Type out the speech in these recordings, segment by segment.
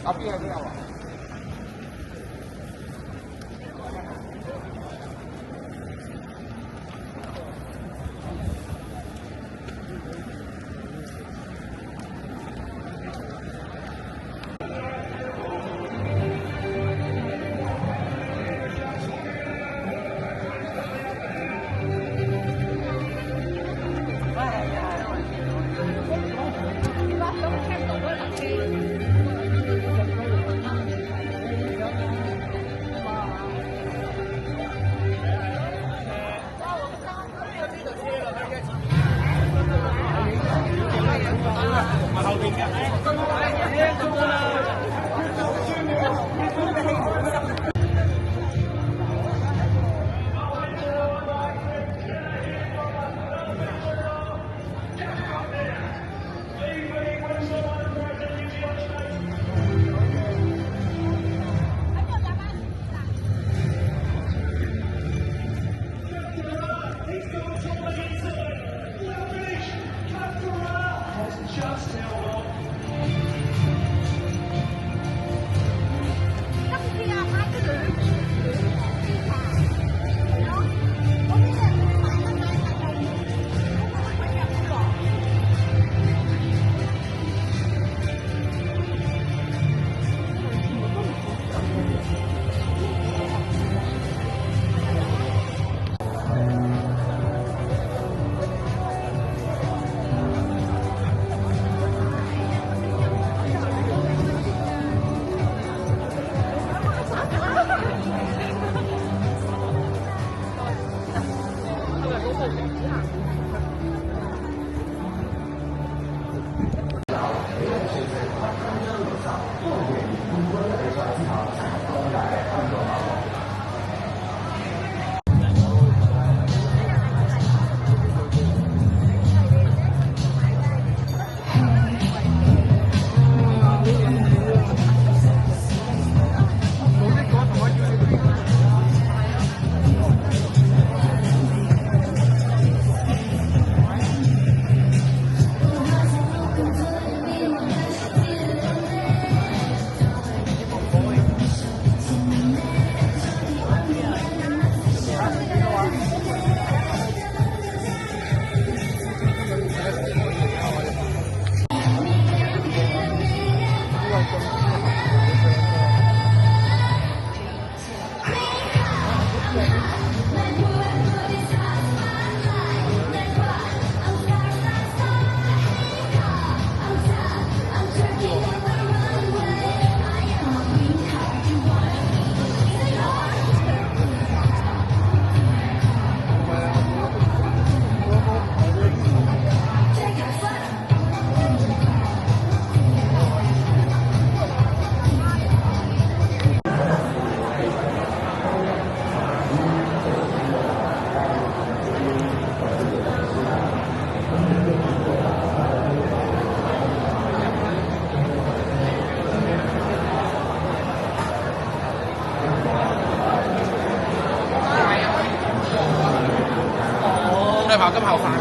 啊，不要这样了。再跑更好翻。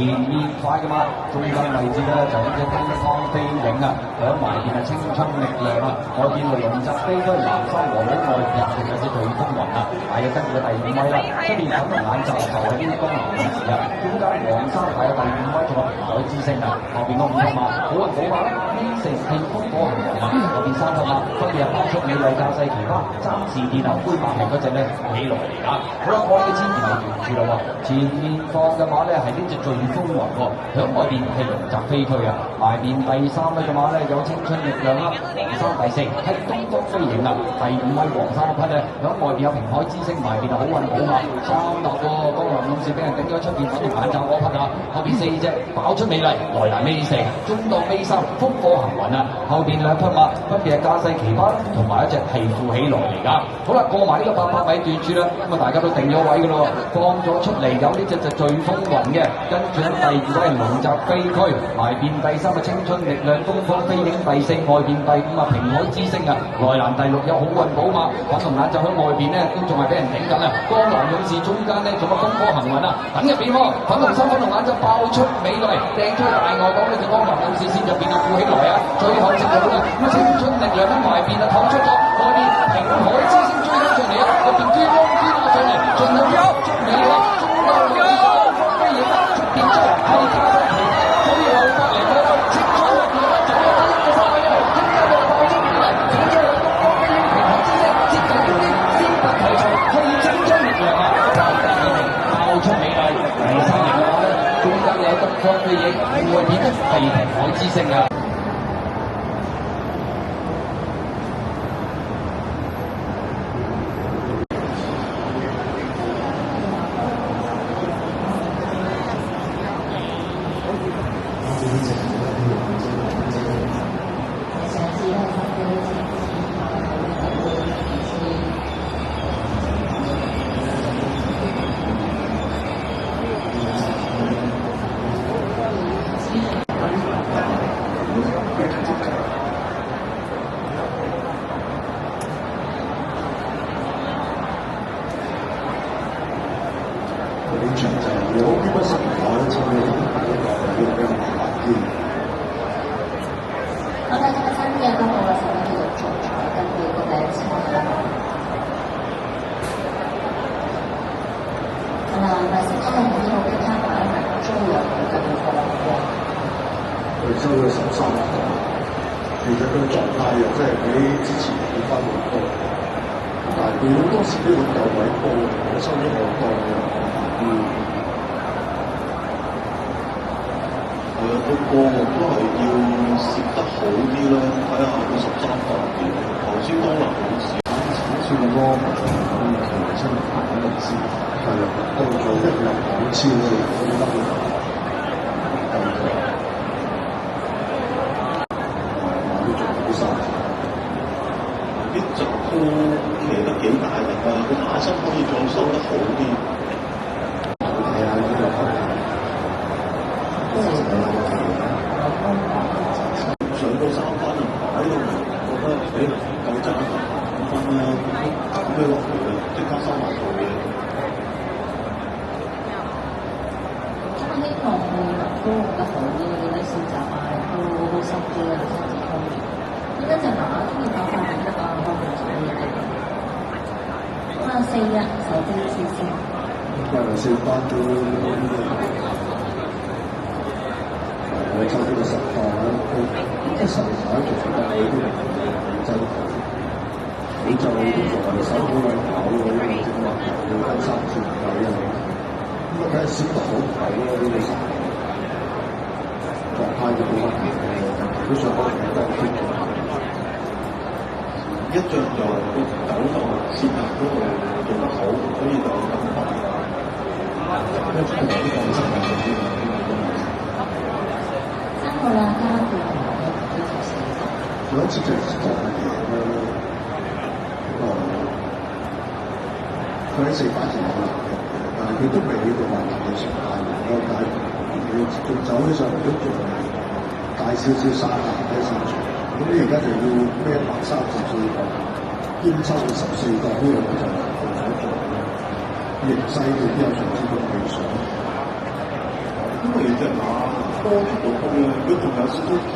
前面快嘅嘛，中間位置咧就呢隻東方飛影啊，響埋邊係青春力量啊，外邊係龍澤飛區南山和好外入仲有隻巨風雲啊，係啊跟住第5位啦，出邊粉紅眼罩就係呢啲江南勇士啊，中間黃山係啊第5位仲有平海之星啊，後邊個5級馬好運寶馬啦，呢成係風火行雲啊，後邊3級馬分別係爆出美麗架勢奇葩，暫時電流灰白皮嗰隻咧起落嚟㗎，好啦，我哋嘅千年係沿住啦喎，前面放嘅馬咧係呢隻巨風雲喎，響外邊係龍澤飛區啊，埋邊第3位嘅馬咧有青春力量啦，黃山第4係東方飛影啊，第5位黃山匹咧響外邊有平海之星，埋邊係好運寶馬3粒喎，江南勇士俾人頂咗出邊粉紅眼罩嗰匹啊，後邊4隻爆出美麗，來難尾4，中檔尾3風火行雲啊，後邊2匹馬分別係架勢奇葩同埋一隻係富起來嚟㗎。好啦，過埋呢個800米段處啦，咁啊大家都定咗位㗎咯喎，放咗出嚟有呢隻就巨風雲嘅，跟住喺第2位龍澤飛區，埋邊第3嘅青春力量，東方飛影第4，外邊第5啊平海之星啊，內欄第6有好運寶馬，粉紅眼就喺外邊咧都仲係俾人頂緊啊，江南勇士中間咧仲有風火行雲啊，等入邊喎，粉紅衫粉紅眼就爆出美麗，掟出去大外檔呢隻江南勇士先入邊就富起來啊，最後直路啦，咁青春力量喺埋邊啊透出咗，外邊平海之星追緊上嚟啊，入邊追光追落上嚟，盡量有捉美啦，中間有飛影啊，出邊追係加得嚟，最後隔離嗰個青春力量咧就有呢個快啊，中間又爆出美麗，整出嚟東方飛影平海之星接近終點，先拔頭籌係青春力量啊，爆出美麗，第3名嘅話咧，中間有東方飛影，外邊咧係平海之星啊。場就有啲不實在，就係要比較麻煩啲。剛才這個3點都和我前面有主場跟這個來參加。但是他的名後跟他反而就有一個部分唔一樣。佢收咗13分，其實佢狀態又真係比之前好翻好多，但係佢好多時都會有位波，我收咗好多嘅。個個都係要攝得好啲啦，睇下佢13分點。頭先江南好似算咁多場咁，其實真係排緊歷史，係啊，到咗1日2超咧，都得嘅。馬都做好晒，啲就都騎得幾大力啊！佢馬身可以再收得好啲。睇下呢個方面。上到3分啊！喺度覺得夠爭5分啦，減咗落嚟啦，即刻收埋佢嘅。他們希望佢都活得好啲，啲選擇啊都好心啲啊，心智方面。呢一隻馬中意跑快啲啊，方面做嘢嘅。咁啊4日手機先先。因為4班都。我抽呢個10檔啦，即係10檔其實都係啲真係，你就都仲係手好位跑嘅，因為正話要跟3次唔夠啊，咁啊睇下攝得好唔好咯，呢個狀態就好問題嘅，都上波仲有得傾嘅。一仗就個9檔攝得嗰度做得好，所以就咁快。因為啲放心係啲後來他對我們非常欣賞。有一次就係贏啦，佢喺4班前有難嘅，但係佢都未去到話大嘅上大贏咯，但係佢仲走起上嚟都仲大少少3難嘅勝場。咁你而家就要咩134個，兼收到14個呢樣就做咗做，形勢佢邊有上之咁理想。咁因為隻馬多出到風咧，如果仲有少少甜。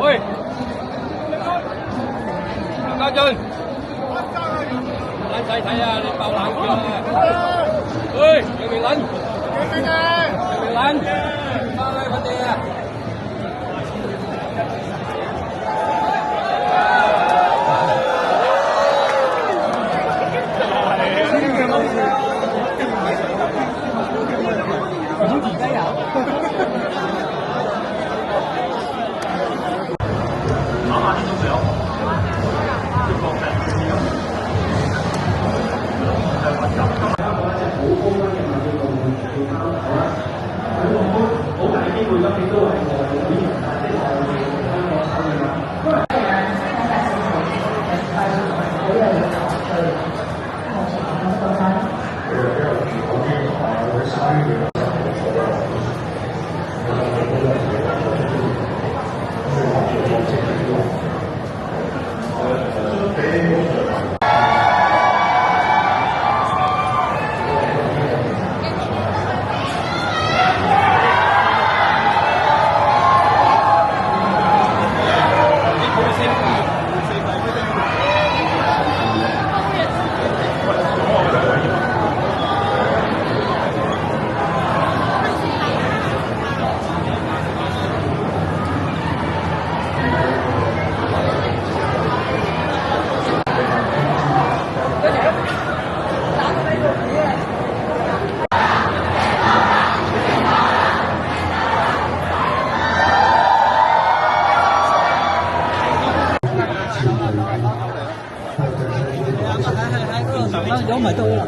喂，梁家俊，眼仔睇啊，你爆冷叫啊！喂，楊明倫，楊明倫，翻去揾你啊！有咪到啦？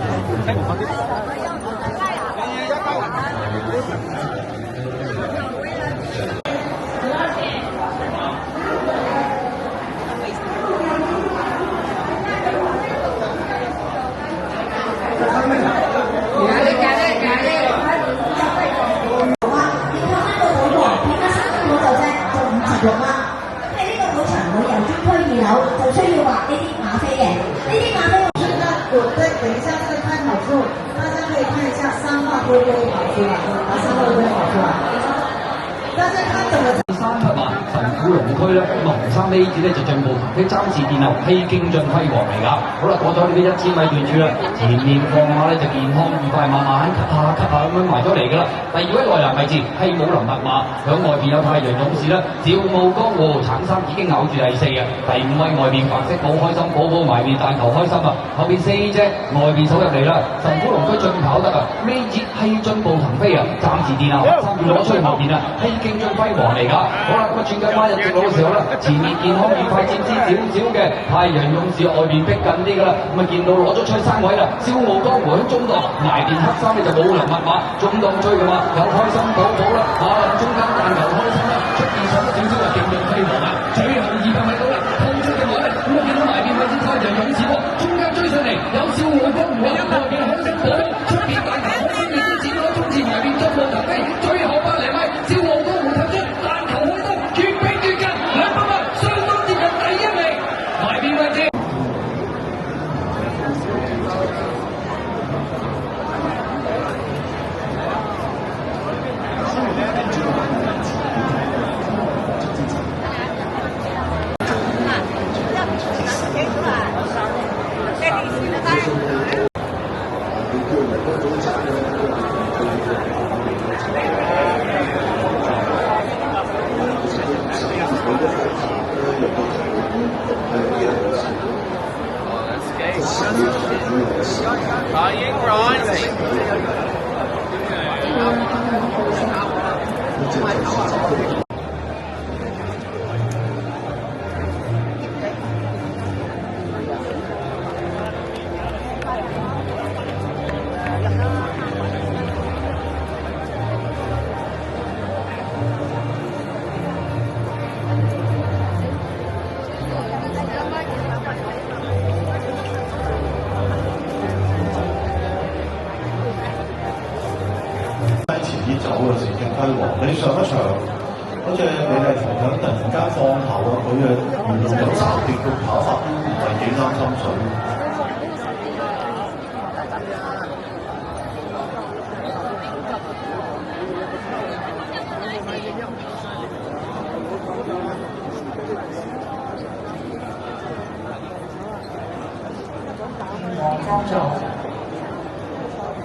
等一下这个开跑之后，大家可以看一下三化会不会跑出来，三化会不会跑出来？大家看怎么？3匹馬神虎龍區咧，咁啊紅衫呢子咧就進步，佢爭持殿後披荊進輝煌嚟㗎。好啦，過咗呢啲1000米段處啦，前面放馬咧就健康愉快，慢慢吸下咁樣埋咗嚟㗎啦。第2位內欄位置係武林白馬，響外邊有太陽勇士啦，趙霧江湖橙衫已經咬住第4嘅。第5位外邊白色好開心，寶寶埋面大頭開心啊！後邊4隻外邊走入嚟啦，神虎龍區進跑得啊！呢節係進步騰飛啊，暫時殿後3秒攞出去後邊啊，披荊進輝煌嚟㗎。好啦，咁啊轉緊馬入直路嘅時候啦，前面健康愉快漸之少少嘅太陽勇士外邊逼緊啲㗎啦，咁啊見到攞咗出3位啦，笑傲江湖喺中檔埋邊黑衫咧就武林密碼，中檔追㗎嘛，有開心寶寶啦，馬林中間但求開心啦，出現上得少少就勁進輝煌啊，最後200米到啦，透出嘅話咧，咁啊見到埋邊位置太陽勇士喎，中間追上嚟有笑傲江式保空，出面大球好分裂都展開，衝刺埋面中路投飛，最後百零米照路高湖投出，彈球開刀，絕逼絕近200米，相當接近第1名，埋邊位置。走嘅時勁輝煌，你上一場嗰隻你係同樣突然間放頭啊，佢嘅沿路有斬跌嘅跑法都唔係幾啱心水。我幫助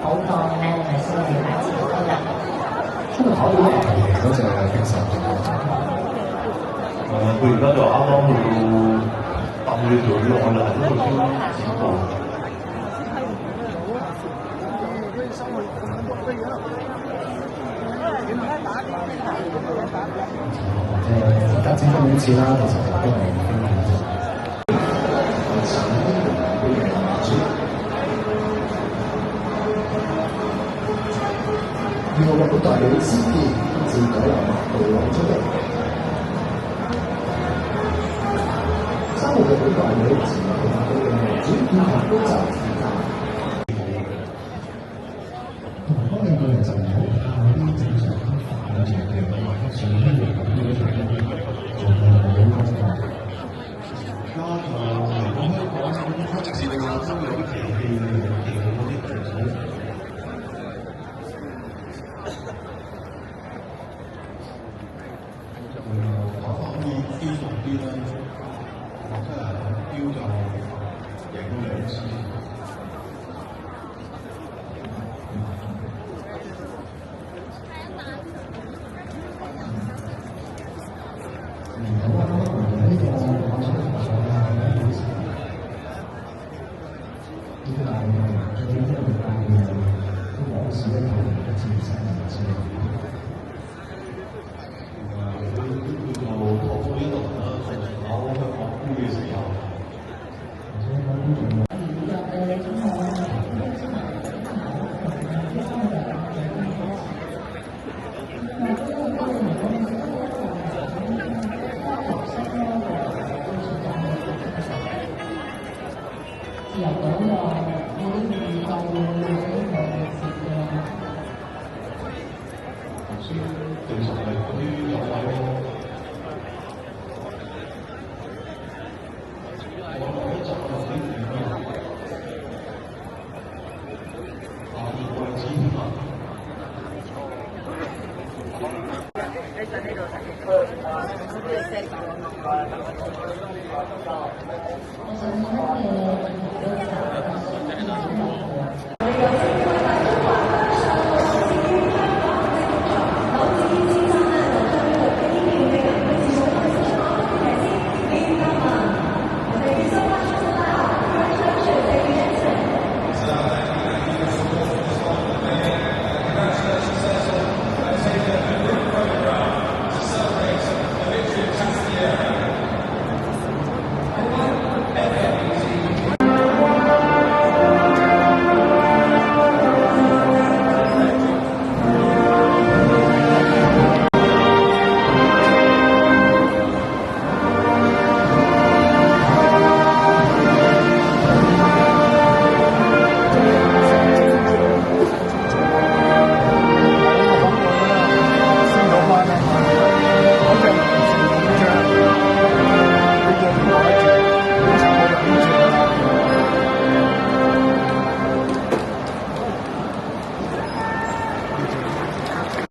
好多咧係先至係自己人。出去跑到落嚟嗰隻冰手，佢而家就啱啱去到揼佢條路，我哋喺度先止步。而家整翻好似啦，其實都係要我本代表之劍自九流馬步攞出嚟，3號嘅本代表自9流馬步嘅主劍行高集。